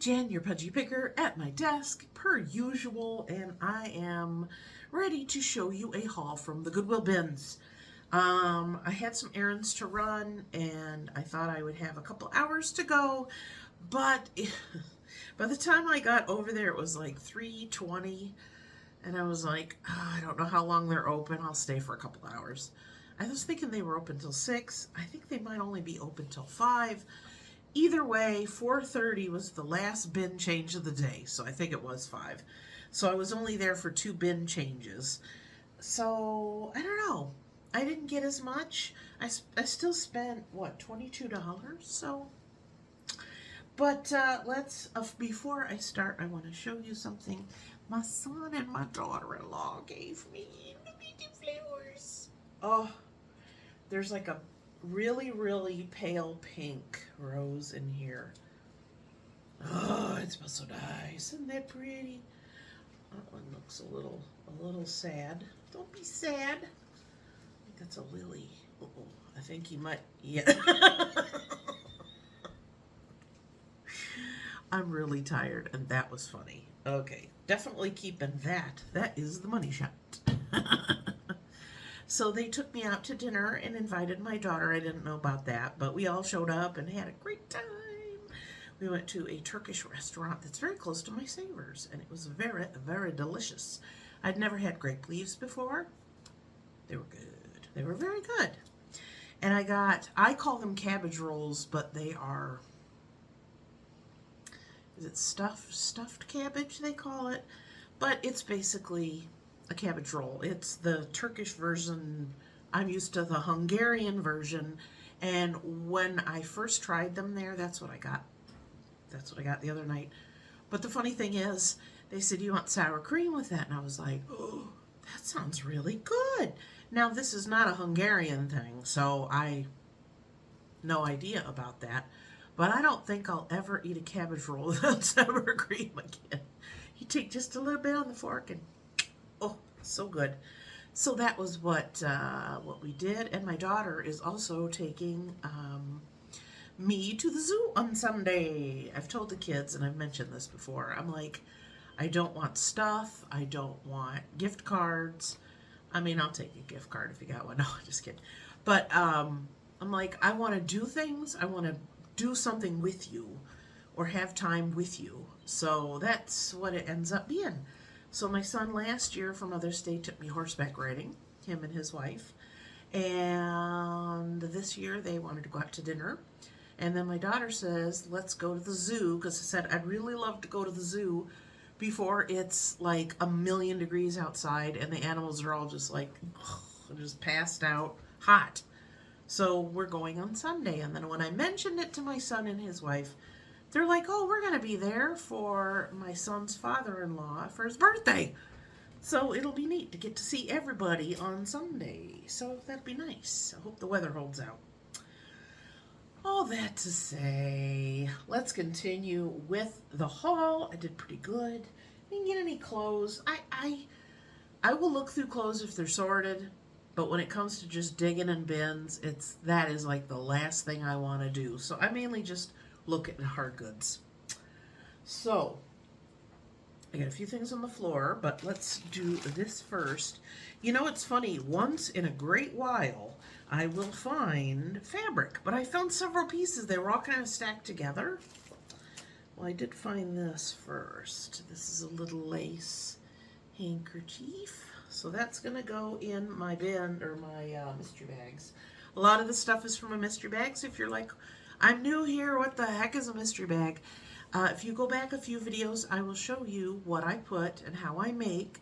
Jen, your pudgy picker, at my desk, per usual, and I am ready to show you a haul from the Goodwill bins. I had some errands to run, and I thought I would have a couple hours to go, but by the time I got over there, it was like 3:20, and I was like, I don't know how long they're open. I'll stay for a couple hours. I was thinking they were open till 6. I think they might only be open till 5. Either way, 4:30 was the last bin change of the day, so I think it was 5. So I was only there for 2 bin changes. So, I don't know. I didn't get as much. I still spent, what, $22? So, but before I start, I want to show you something my son and my daughter-in-law gave me. Look at the flowers. Oh, there's like a really, really pale pink rose in here. Oh, it smells so nice. Isn't that pretty? That one looks a little sad. Don't be sad. I think that's a lily. Uh-oh. I think he might, yeah. I'm really tired, and that was funny. Okay, definitely keeping that. That is the money shot. So they took me out to dinner and invited my daughter. I didn't know about that, but we all showed up and had a great time. We went to a Turkish restaurant that's very close to my Savers, and it was very, very delicious. I'd never had grape leaves before. They were good. They were very good. And I call them cabbage rolls, but they are, is it stuffed cabbage they call it? But it's basically a cabbage roll. It's the Turkish version. I'm used to the Hungarian version, and when I first tried them there, that's what I got. That's what I got the other night. But the funny thing is, they said, "You want sour cream with that?" And I was like, "Oh, that sounds really good." Now, this is not a Hungarian thing, so I no idea about that. But I don't think I'll ever eat a cabbage roll without sour cream again. You take just a little bit on the fork and oh, so good. So that was what we did, and my daughter is also taking me to the zoo on Sunday. I've told the kids, and I've mentioned this before, I'm like, I don't want stuff. I don't want gift cards. I mean, I'll take a gift card if you got one. No, just kidding. But I'm like, I want to do things. I want to do something with you or have time with you. So that's what it ends up being. So my son last year for Mother's Day took me horseback riding, him and his wife. And this year they wanted to go out to dinner. And then my daughter says, let's go to the zoo, because I said, I'd really love to go to the zoo before it's like 1,000,000 degrees outside and the animals are all just like, just passed out hot. So we're going on Sunday. And then when I mentioned it to my son and his wife, they're like, oh, we're going to be there for my son's father-in-law for his birthday. So it'll be neat to get to see everybody on Sunday. So that'd be nice. I hope the weather holds out. All that to say, let's continue with the haul. I did pretty good. Didn't get any clothes. I will look through clothes if they're sorted, but when it comes to just digging in bins, that is like the last thing I want to do. So I mainly just look at hard goods. So I got a few things on the floor, but let's do this first. You know, it's funny, once in a great while I will find fabric, but I found several pieces. They were all kind of stacked together. Well, I did find this first. This is a little lace handkerchief. So that's going to go in my bin, or my mystery bags. A lot of the stuff is from my mystery bags. If you're like, I'm new here, what the heck is a mystery bag? If you go back a few videos, I will show you what I put and how I make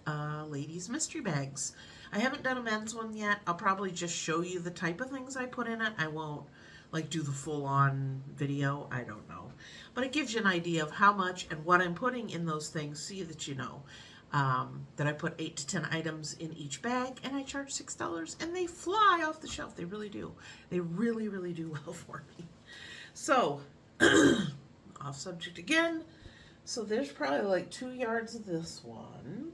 ladies' mystery bags. I haven't done a men's one yet. I'll probably just show you the type of things I put in it. I won't like do the full-on video. I don't know. But it gives you an idea of how much and what I'm putting in those things so that you know that I put 8 to 10 items in each bag, and I charge $6, and they fly off the shelf. They really do. They really, really do well for me. So, off subject again. So there's probably like 2 yards of this one.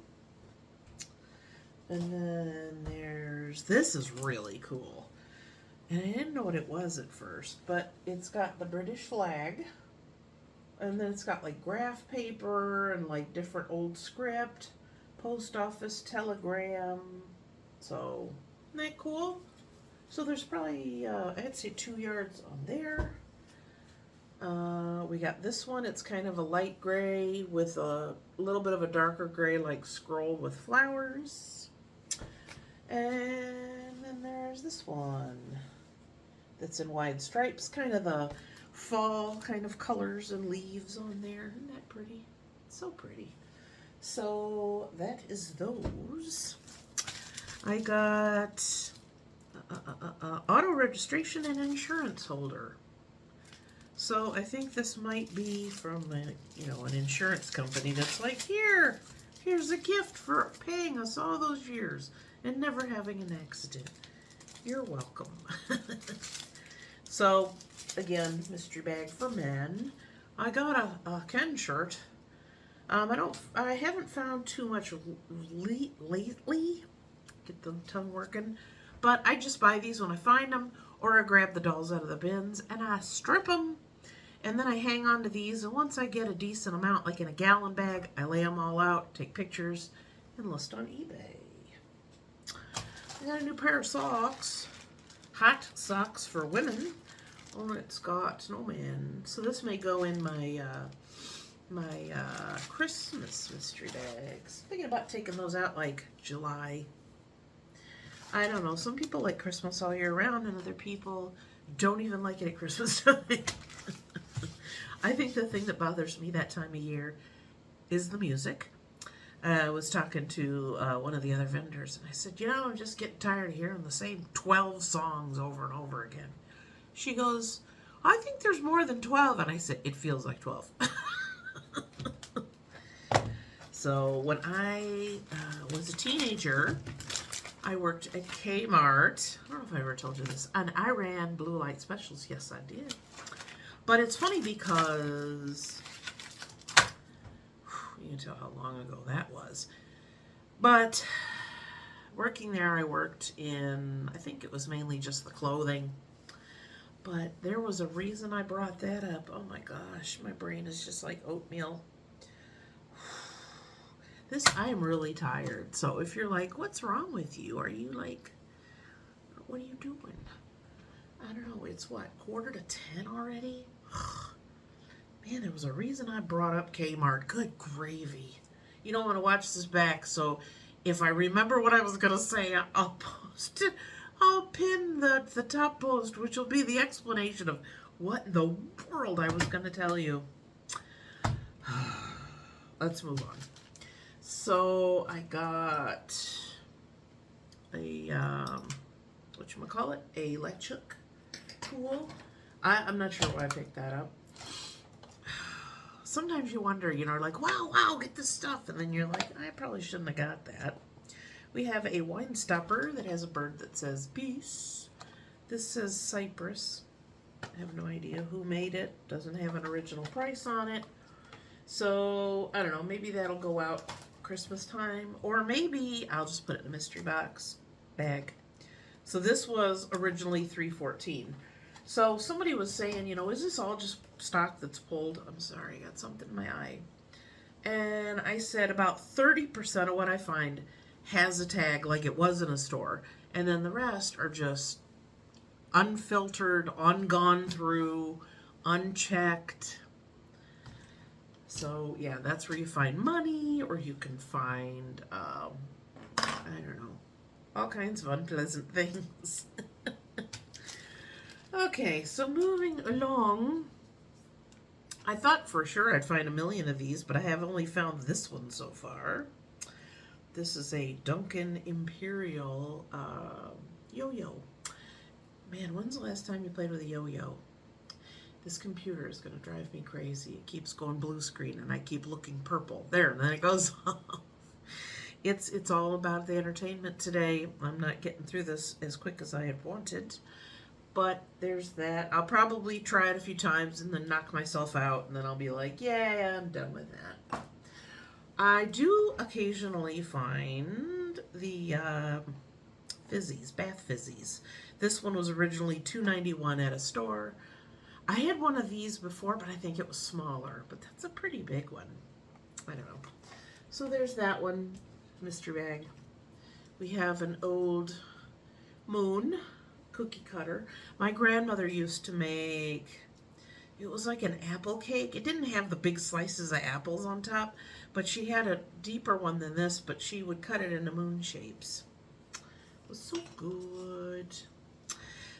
And then this is really cool. And I didn't know what it was at first, but it's got the British flag And then it's got like graph paper and like different old script, post office telegram. So, isn't that cool? So there's probably, I'd say 2 yards on there. We got this one. It's kind of a light gray with a little bit of a darker gray, like scroll with flowers. And then there's this one that's in wide stripes, kind of the fall kind of colors and leaves on there. Isn't that pretty? So pretty. So that is those. I got auto registration and insurance holder. So I think this might be from an insurance company that's like, here's a gift for paying us all those years and never having an accident. You're welcome. So again, mystery bag for men. I got a Ken shirt. I haven't found too much lately. Get the tongue working. But I just buy these when I find them, or I grab the dolls out of the bins and I strip them. And then I hang on to these, and once I get a decent amount, like in a gallon bag, I lay them all out, take pictures, and list on eBay. I got a new pair of socks, hot socks for women. Oh, it's got snowman. So this may go in my Christmas mystery bags. Thinking about taking those out like July. I don't know. Some people like Christmas all year round, and other people don't even like it at Christmas time. I think the thing that bothers me that time of year is the music. I was talking to one of the other vendors, and I said, I'm just getting tired of hearing the same 12 songs over and over again. She goes, I think there's more than 12. And I said, it feels like 12. So when I was a teenager, I worked at Kmart. I don't know if I ever told you this. And I ran blue light specials. Yes, I did. But it's funny because you can tell how long ago that was. But working there, I worked in, I think it was mainly just the clothing. But there was a reason I brought that up. Oh my gosh, my brain is just like oatmeal. I am really tired. So if you're like, what's wrong with you? Are you like, what are you doing? I don't know, it's what, 9:45 already? Man, there was a reason I brought up Kmart. Good gravy. You don't want to watch this back, so if I remember what I was going to say, I'll post it. I'll pin the top post, which will be the explanation of what in the world I was going to tell you. Let's move on. So I got a, whatchamacallit, a Lechuk tool. I'm not sure why I picked that up. Sometimes you wonder, like, wow, get this stuff. And then you're like, I probably shouldn't have got that. We have a wine stopper that has a bird that says peace. This says Cyprus. I have no idea who made it. Doesn't have an original price on it. So, I don't know, maybe that'll go out Christmas time. Or maybe I'll just put it in a mystery box bag. So this was originally $3.14. So somebody was saying, is this all just stock that's pulled? I'm sorry, I got something in my eye. And I said about 30% of what I find has a tag like it was in a store. And then the rest are just unfiltered, ungone through, unchecked. So yeah, that's where you find money, or you can find, I don't know, all kinds of unpleasant things. Okay, so moving along, I thought for sure I'd find a million of these, but I have only found this one so far. This is a Duncan Imperial yo-yo. Man, when's the last time you played with a yo-yo? This computer is going to drive me crazy. It keeps going blue screen, and I keep looking purple. There, and then it goes off. It's all about the entertainment today. I'm not getting through this as quick as I had wanted. But there's that. I'll probably try it a few times and then knock myself out, and then I'll be like, yeah, I'm done with that. I do occasionally find the fizzies, bath fizzies. This one was originally $2.91 at a store. I had one of these before, but I think it was smaller. But that's a pretty big one. I don't know. So there's that one, mystery bag. We have an old moon cookie cutter. My grandmother used to make, it was like an apple cake. It didn't have the big slices of apples on top, but she had a deeper one than this, but she would cut it into moon shapes. It was so good.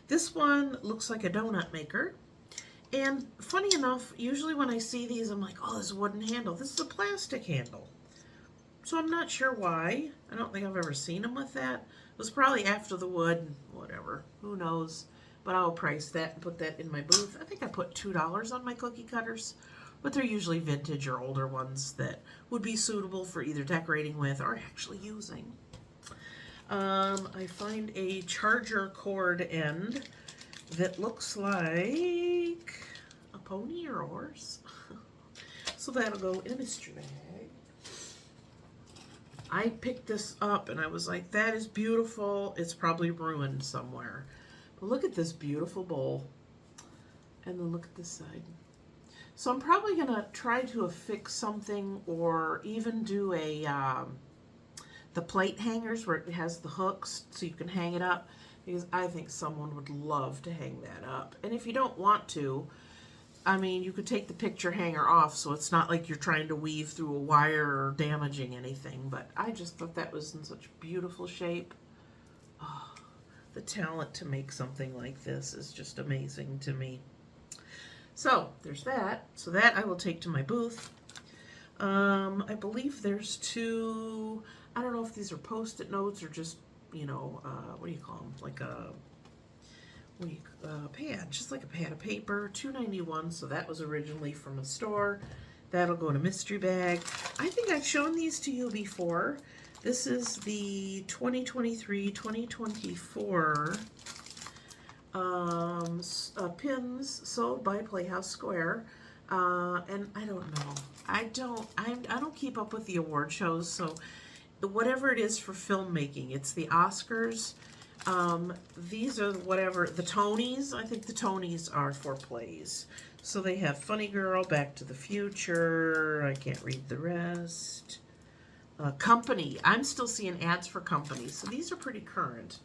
This one looks like a donut maker. And funny enough, usually when I see these, I'm like, oh, this wooden handle. This is a plastic handle. So I'm not sure why. I don't think I've ever seen them with that. It was probably after the wood, whatever. Who knows? But I'll price that and put that in my booth. I think I put $2 on my cookie cutters. But they're usually vintage or older ones that would be suitable for either decorating with or actually using. I find a charger cord end that looks like a pony or a horse. So that'll go in a mystery bag. I picked this up and I was like, that is beautiful. It's probably ruined somewhere. But look at this beautiful bowl. And then look at this side. So I'm probably going to try to affix something or even do the plate hangers where it has the hooks so you can hang it up. Because I think someone would love to hang that up. And if you don't want to, I mean, you could take the picture hanger off so it's not like you're trying to weave through a wire or damaging anything. But I just thought that was in such beautiful shape. Oh, the talent to make something like this is just amazing to me. So there's that. So that I will take to my booth. I believe there's two, I don't know if these are Post-it notes or just, you know, what do you call them? Like a pad, just like a pad of paper, $2.91. So that was originally from a store. That'll go in a mystery bag. I think I've shown these to you before. This is the 2023-2024 pins sold by Playhouse Square. And I don't know. I don't keep up with the award shows, so whatever it is for filmmaking, it's the Oscars. These are whatever, the Tonys. I think the Tonys are for plays. So they have Funny Girl, Back to the Future, I can't read the rest. Company, I'm still seeing ads for Company, so these are pretty current.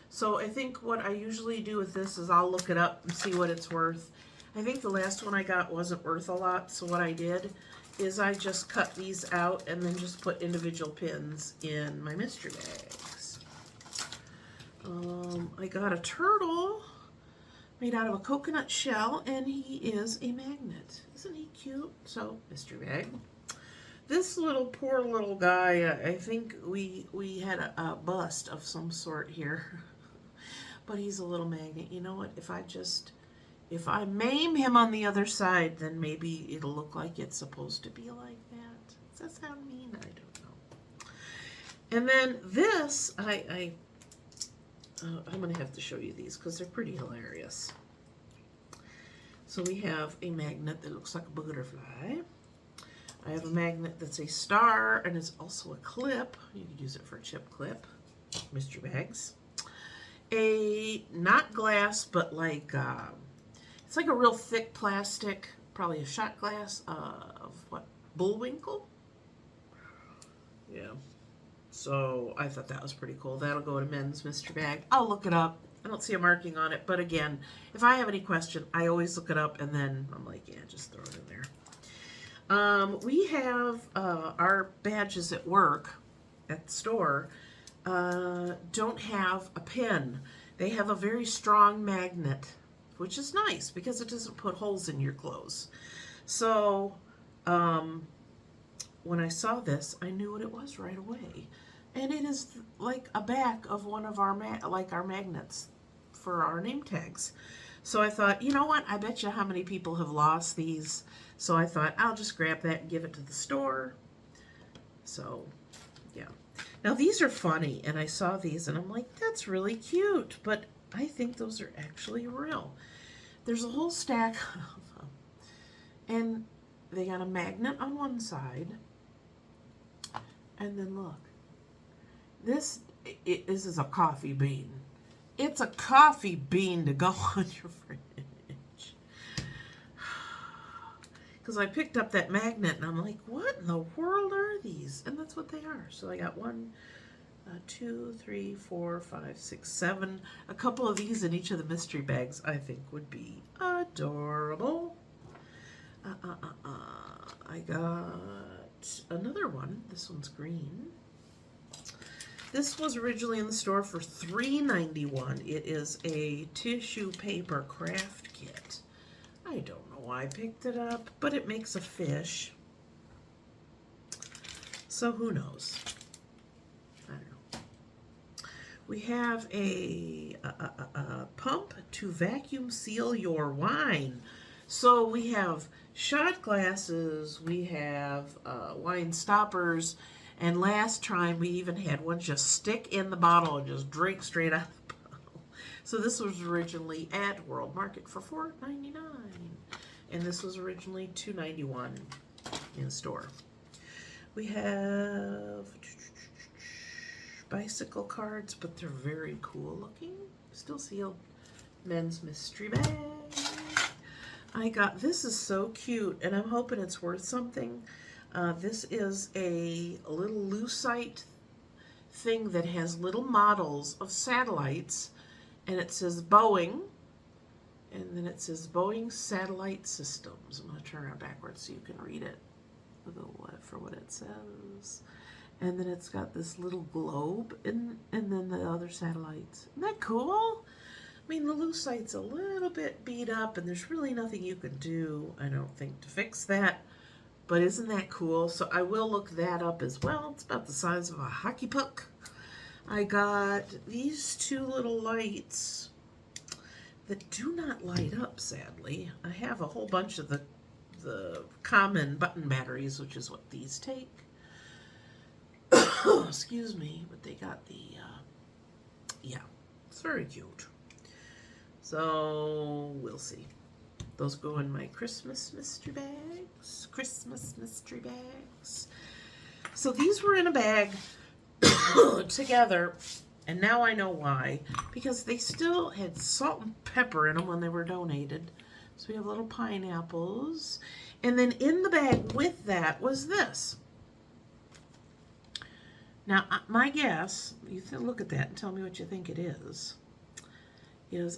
So I think what I usually do with this is I'll look it up and see what it's worth. I think the last one I got wasn't worth a lot, so what I did is I just cut these out and then just put individual pins in my mystery bags. I got a turtle made out of a coconut shell, and he is a magnet. Isn't he cute? So, mystery bag. This little poor little guy, I think we had a bust of some sort here. But he's a little magnet. You know what? If I maim him on the other side, then maybe it'll look like it's supposed to be like that. Does that sound mean? I don't know. And then this, I'm going to have to show you these because they're pretty hilarious. So we have a magnet that looks like a butterfly. I have a magnet that's a star, and it's also a clip. You could use it for a chip clip. Mystery bags. A, not glass, but like, it's like a real thick plastic, probably a shot glass of what? Bullwinkle? Yeah. So I thought that was pretty cool. That'll go in a men's mystery bag. I'll look it up. I don't see a marking on it, but again, if I have any question, I always look it up and then I'm like, yeah, just throw it in there. We have our badges at work, at the store, don't have a pin. They have a very strong magnet, which is nice because it doesn't put holes in your clothes. So when I saw this, I knew what it was right away. And it is like a back of one of our magnets for our name tags. So I thought, you know what? I bet you how many people have lost these. So I thought, I'll just grab that and give it to the store. So, yeah. Now, these are funny, and I saw these, and I'm like, that's really cute. But I think those are actually real. There's a whole stack of them. And they got a magnet on one side. And then look. This is a coffee bean. It's a coffee bean to go on your fridge. because I picked up that magnet and I'm like, what in the world are these? And that's what they are. So I got 1, 2, 3, 4, 5, 6, 7. A couple of these in each of the mystery bags I think would be adorable. I got another one. This one's green. This was originally in the store for $3.91. It is a tissue paper craft kit. I don't know why I picked it up, but it makes a fish. So who knows? I don't know. We have a pump to vacuum seal your wine. So we have shot glasses, we have wine stoppers, and last time we even had one just stick in the bottle and just drink straight out of the bottle. So this was originally at World Market for $4.99, and this was originally $2.91 in store. We have bicycle cards, but they're very cool looking. Still sealed. Men's mystery bag. I got, this is so cute, and I'm hoping it's worth something. This is a little lucite thing that has little models of satellites, and it says Boeing, and then it says Boeing Satellite Systems. I'm going to turn it backwards so you can read it for what it says. And then it's got this little globe, and then the other satellites. Isn't that cool? I mean, the lucite's a little bit beat up, and there's really nothing you can do, I don't think, to fix that. But isn't that cool? So I will look that up as well. It's about the size of a hockey puck. I got these two little lights that do not light up, sadly. I have a whole bunch of the common button batteries, which is what these take. Excuse me, but they got the, yeah, it's very cute. So we'll see. Those go in my Christmas mystery bags. So these were in a bag together, and now I know why. Because they still had salt and pepper in them when they were donated. So we have little pineapples. And then in the bag with that was this. Now, my guess, you look at that and tell me what you think it is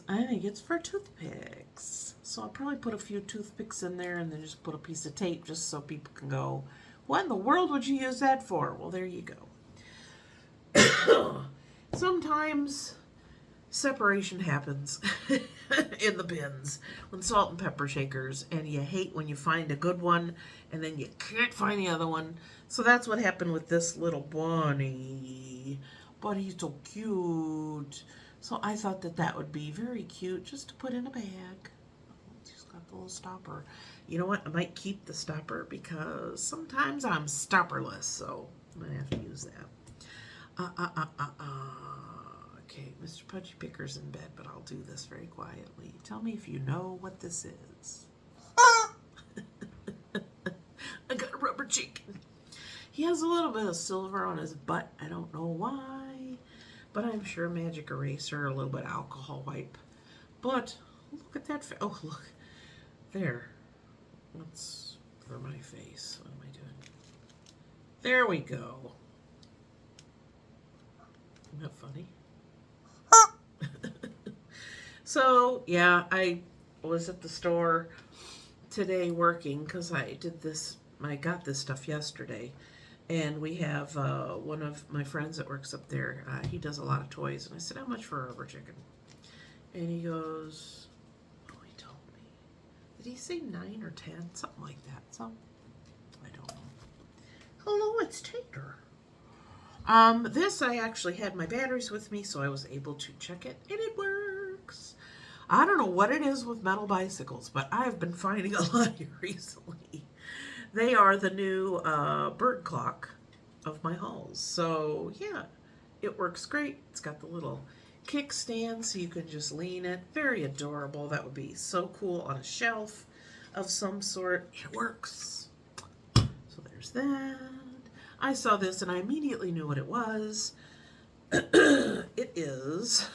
I think it's for toothpicks. So I'll probably put a few toothpicks in there and then just put a piece of tape just so people can go, what in the world would you use that for? Well, there you go. Sometimes separation happens in the bins when salt and pepper shakers, and you hate when you find a good one and then you can't find the other one. So that's what happened with this little bunny. Bunny's so cute. So I thought that would be very cute just to put in a bag. She's got the little stopper. You know what? I might keep the stopper because sometimes I'm stopperless, so I'm going to have to use that. Okay, Mr. Pudgy Picker's in bed, but I'll do this very quietly. Tell me if you know what this is. I got a rubber chicken. He has a little bit of silver on his butt. I don't know why. But I'm sure magic eraser, a little bit of alcohol wipe. But look at that. Oh, look. There. What's for my face? What am I doing? There we go. Isn't that funny? So, yeah, I was at the store today working because I got this stuff yesterday. And we have one of my friends that works up there. He does a lot of toys. And I said, how much for a rubber chicken? And he goes, oh, he told me. Did he say 9 or 10? Something like that. So, I don't know. Hello, it's Tater. This, I actually had my batteries with me, so I was able to check it. And it works. I don't know what it is with metal bicycles, but I've been finding a lot here recently. They are the new bird clock of my halls. So, yeah, it works great. It's got the little kickstand so you can just lean it. Very adorable. That would be so cool on a shelf of some sort. It works. So there's that. I saw this and I immediately knew what it was. It is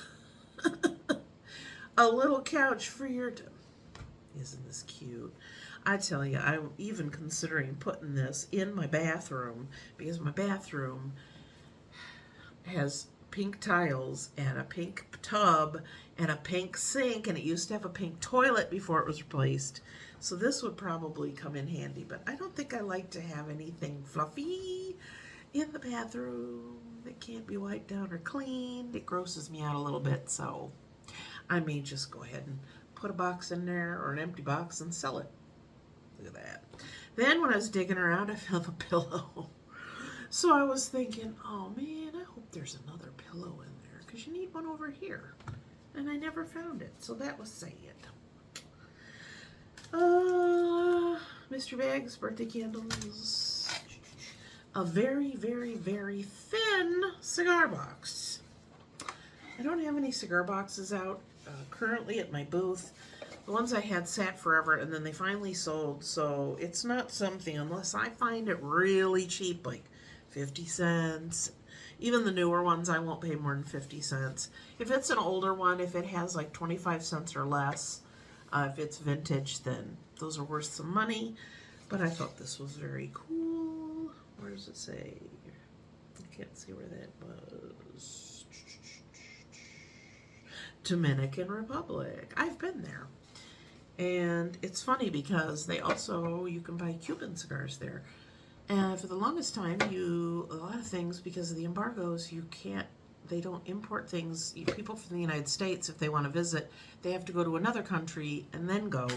a little couch for your... Isn't this cute? I tell you, I'm even considering putting this in my bathroom because my bathroom has pink tiles and a pink tub and a pink sink, and it used to have a pink toilet before it was replaced. So this would probably come in handy, but I don't think I like to have anything fluffy in the bathroom that can't be wiped down or cleaned. It grosses me out a little bit, so I may just go ahead and put a box in there or an empty box and sell it. Look at that. Then when I was digging around, I found a pillow. So I was thinking, oh man, I hope there's another pillow in there because you need one over here. And I never found it, so that was sad. Mystery bags, birthday candles, a very, very, very thin cigar box. I don't have any cigar boxes out currently at my booth. The ones I had sat forever and then they finally sold, so it's not something, unless I find it really cheap, like 50 cents. Even the newer ones, I won't pay more than 50 cents. If it's an older one, if it has like 25 cents or less, if it's vintage, then those are worth some money. But I thought this was very cool. Where does it say? I can't see where that was. Dominican Republic. I've been there. And it's funny because they also, you can buy Cuban cigars there. And for the longest time, a lot of things, because of the embargoes, they don't import things. People from the United States, if they want to visit, they have to go to another country and then go.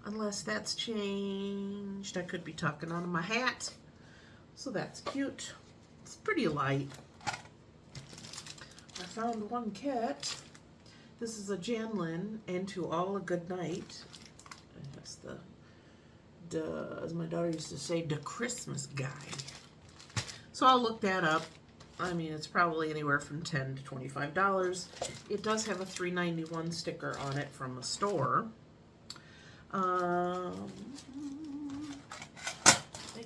Unless that's changed. I could be talking out of my hat. So that's cute. It's pretty light. I found one kit. This is a Janlin, and To All a Good Night. That's as my daughter used to say, the Christmas guy. So I'll look that up. I mean, it's probably anywhere from $10 to $25. It does have a $3.91 sticker on it from a store. I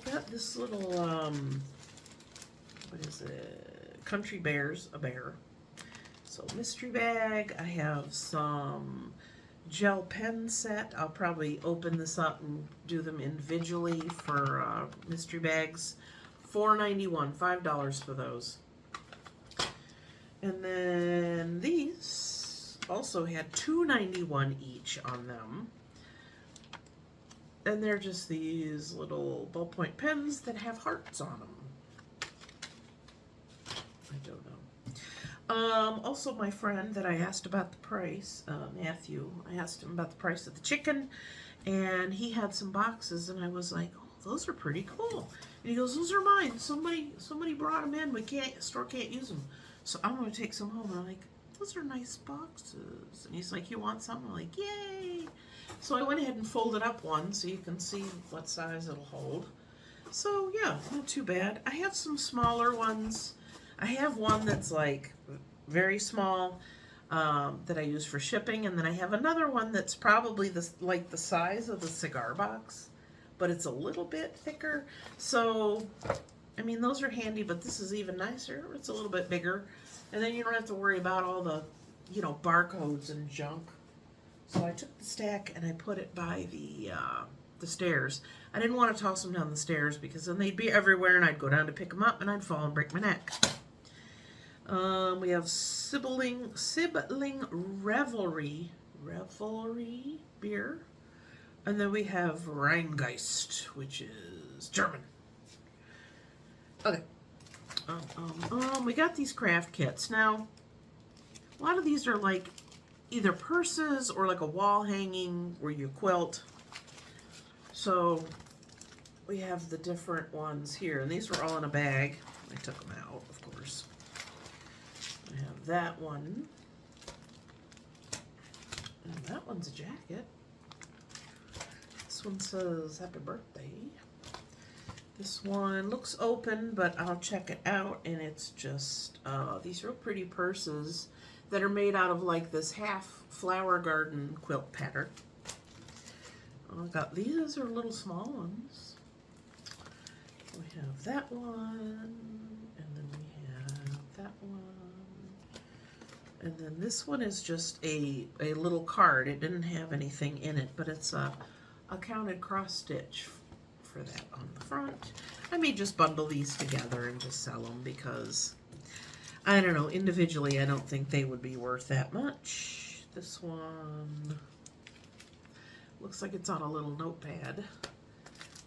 got this little, what is it? Country Bears, a bear. So mystery bag. I have some gel pen set. I'll probably open this up and do them individually for mystery bags. $4.91, $5 for those. And then these also had $2.91 each on them. And they're just these little ballpoint pens that have hearts on them. I don't know. Also, my friend that I asked about the price, Matthew, I asked him about the price of the chicken, and he had some boxes, and I was like, oh, those are pretty cool. And he goes, those are mine. Somebody brought them in. Store can't use them. So I'm going to take some home. And I'm like, those are nice boxes. And he's like, you want some? I'm like, yay. So I went ahead and folded up one so you can see what size it'll hold. So yeah, not too bad. I have some smaller ones. I have one that's like very small that I use for shipping, and then I have another one that's probably like the size of the cigar box, but it's a little bit thicker. So, I mean, those are handy, but this is even nicer. It's a little bit bigger, and then you don't have to worry about all the, barcodes and junk. So I took the stack and I put it by the stairs. I didn't want to toss them down the stairs because then they'd be everywhere, and I'd go down to pick them up and I'd fall and break my neck. We have Sibling Revelry beer. And then we have Rheingeist, which is German. Okay. We got these craft kits. Now, a lot of these are like either purses or like a wall hanging where you quilt. So we have the different ones here. And these were all in a bag. I took them out, of course. I have that one. And that one's a jacket. This one says happy birthday. This one looks open, but I'll check it out. And it's just these real pretty purses that are made out of like this half flower garden quilt pattern. I got these are little small ones. We have that one, and then we have that one. And then this one is just a little card. It didn't have anything in it, but it's a a counted cross stitch for that on the front. I may just bundle these together and just sell them because, I don't know, individually I don't think they would be worth that much. This one looks like it's on a little notepad.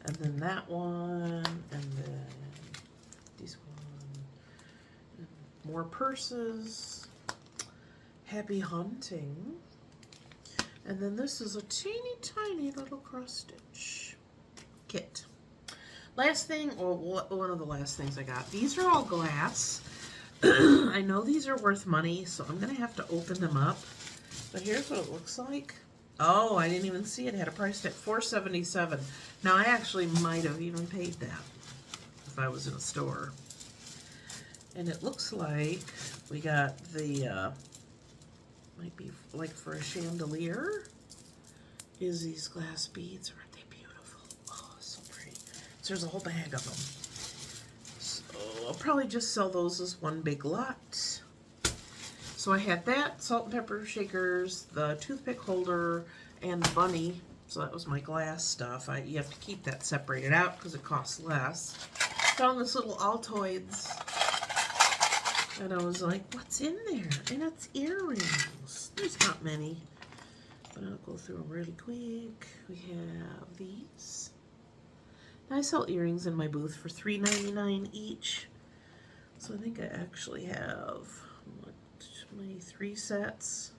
And then that one, and then these one, more purses, happy hunting, and then this is a teeny tiny little cross stitch kit. Last thing, or one of the last things I got, these are all glass. I know these are worth money, so I'm gonna have to open them up, but here's what it looks like. Oh, I didn't even see it had a price tag, $4.77. Now, I actually might have even paid that if I was in a store. And it looks like we got the, might be like for a chandelier, is these glass beads. Aren't they beautiful? Oh, so pretty. So there's a whole bag of them. So I'll probably just sell those as one big lot. So I had that, salt and pepper shakers, the toothpick holder, and the bunny. So that was my glass stuff. You have to keep that separated out because it costs less. Found this little Altoids. And I was like, what's in there? And it's earrings. There's not many. But I'll go through them really quick. We have these. Now I sell earrings in my booth for $3.99 each. So I think I actually have my 3 sets.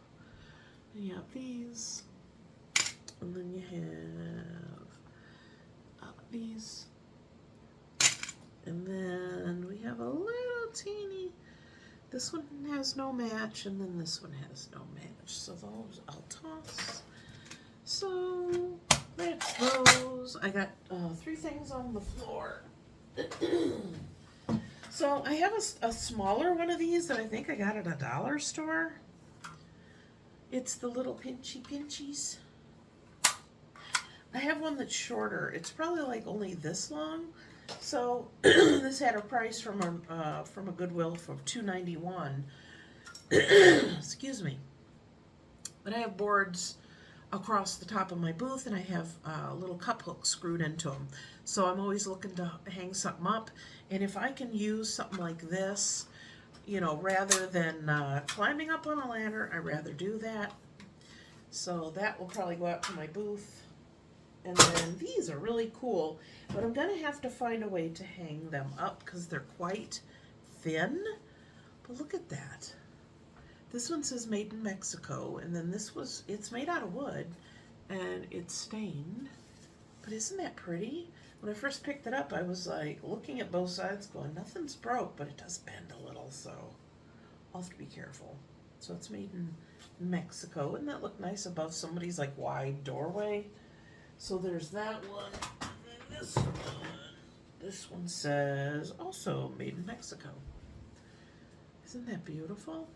And you have these, and then you have these, and then we have a little teeny, this one has no match, and then this one has no match, so those I'll toss. So that's those. I got 3 things on the floor. So I have a smaller one of these that I think I got at a dollar store. It's the little pinchies. I have one that's shorter. It's probably like only this long. So this had a price from a Goodwill for $2.91. Excuse me. But I have boards across the top of my booth, and I have little cup hooks screwed into them. So I'm always looking to hang something up, and if I can use something like this, you know, rather than climbing up on a ladder, I'd rather do that. So that will probably go out to my booth. And then these are really cool, but I'm gonna have to find a way to hang them up because they're quite thin. But look at that. This one says made in Mexico, and then it's made out of wood, and it's stained. But isn't that pretty? When I first picked it up, I was like looking at both sides going, nothing's broke, but it does bend a little, so I'll have to be careful. So it's made in Mexico. Wouldn't that look nice above somebody's like wide doorway? So there's that one, and then this one. This one says also made in Mexico. Isn't that beautiful?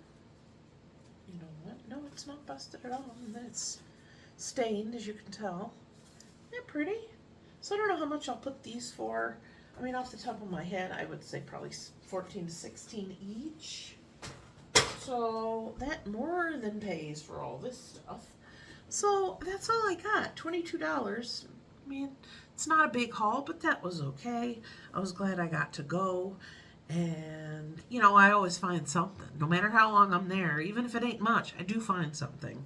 You know what? No, it's not busted at all. And then it's stained, as you can tell. Isn't that pretty? So I don't know how much I'll put these for. I mean, off the top of my head, I would say probably 14 to 16 each. So that more than pays for all this stuff. So that's all I got, $22. I mean, it's not a big haul, but that was okay. I was glad I got to go. And, you know, I always find something. No matter how long I'm there, even if it ain't much, I do find something.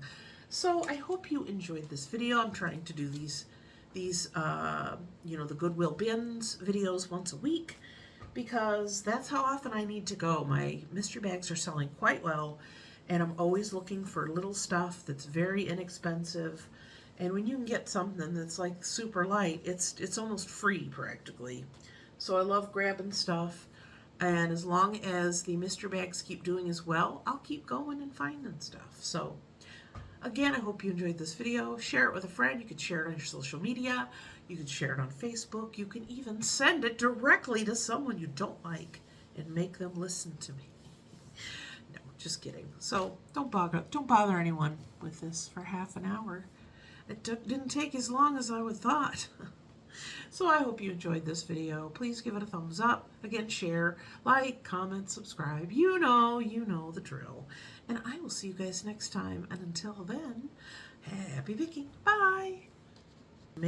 So I hope you enjoyed this video. I'm trying to do these you know, the Goodwill bins videos once a week because that's how often I need to go. My mystery bags are selling quite well, and I'm always looking for little stuff that's very inexpensive. And when you can get something that's like super light, it's almost free practically. So I love grabbing stuff. And as long as the mystery bags keep doing as well, I'll keep going and finding stuff. So again, I hope you enjoyed this video. Share it with a friend. You can share it on your social media. You can share it on Facebook. You can even send it directly to someone you don't like and make them listen to me. No, just kidding. So don't bother anyone with this for half an hour. It didn't take as long as I would thought. So I hope you enjoyed this video. Please give it a thumbs up. Again, share, like, comment, subscribe. You know the drill. And I will see you guys next time. And until then, happy picking. Bye.